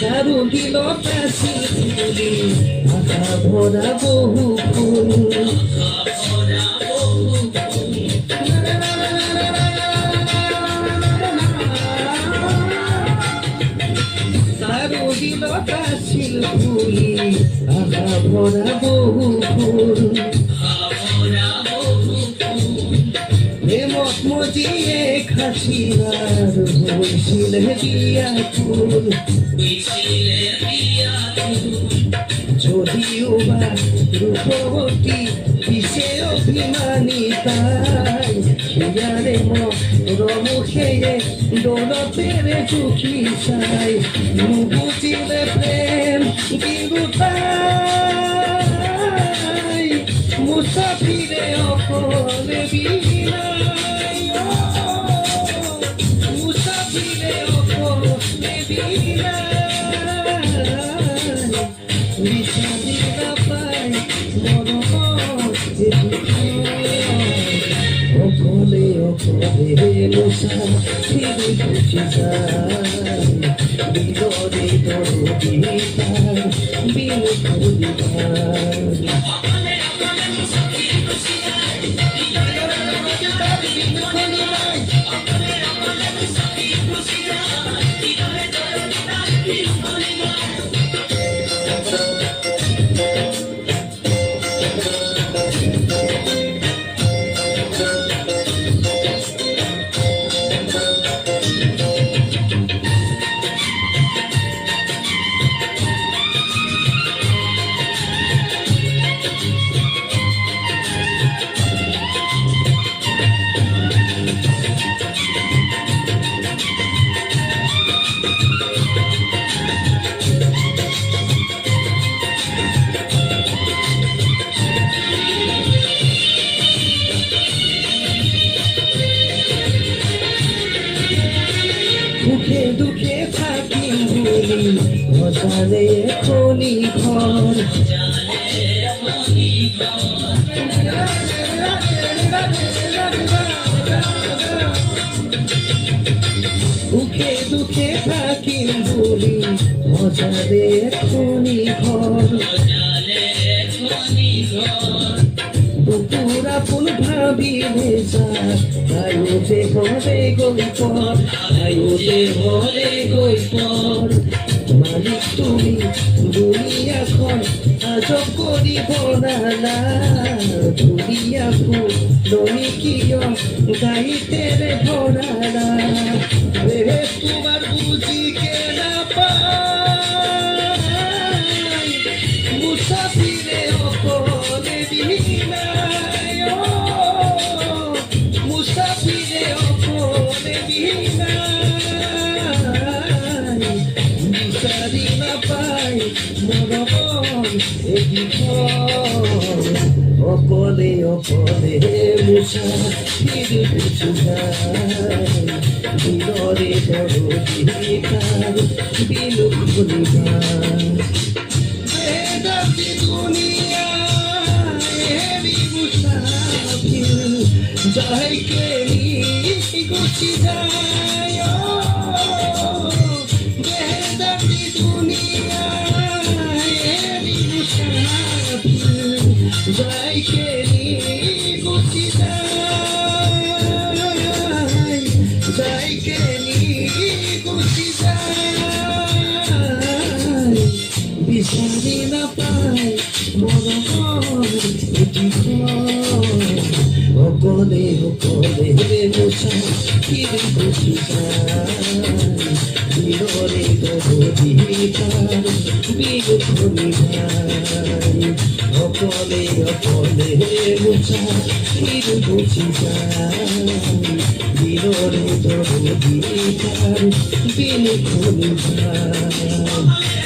চারুলীলতা শিশুলি আশা ভরা বহু ফুল চারুলীলতা শিল্পুলি আশা ভরা বহু ফুল প্রেমত মজিয়ে খাসিরার হইছিলে বিয়া ফুল যদিও বা রূপবতী পিছে অভিমানী তাই বিয়ারে রমুখে দৌলতের চুকি চাই নুবুঝিলে প্রেম বিরুতাই মুসাফিরে অকলে বিনাই মুসাফিরে অকলে বিনাই বিচারিলা পাই অকলে অকলে মুসাফিরে বুঝি যায় বিদরে দরদি তার বিনুখুলি দুঃখে দুঃখে থাকি বলি মজারে খনি ঘর দুঃখে দুঃখে থাকি বলি মজারে খনি ঘর পুরা ফুল ভাবিলে আয়োতে ঘরে গই পর আয়োতে ঘরে গই পর মালিক তুমি দুনিয়াখন আজব করিব না দুনিয়া ফুল দনি কিয় গাইতে রে ভরা রে তোমার বুঝি কে না পাই মুসাফিরে অকলে বিনাই মুসাফিরে অকলে বিনাই বিচারি না পাই মরণ এদিক অকলে অকলে মুসাফিরে বুঝি যায় বিলরে দরদি তার বিলুখুলি বেদাতি দুনিয়া এরি মুসাফির যাইকে গুছি যায় বেদাতি দুনিয়া এরি মুসাফির যাইকে গুছি যায় যাইকে গুছি যায় বিচারি না পাই মরণ এদিক অকলে অকলে মুসাফির বুঝি যায় বিলরে দরদি তার বিলুখুলি ভাই অকলে অকলে মুসাফির বুঝি যায় বিলরে দরদি তার বিলুখুলি ভাই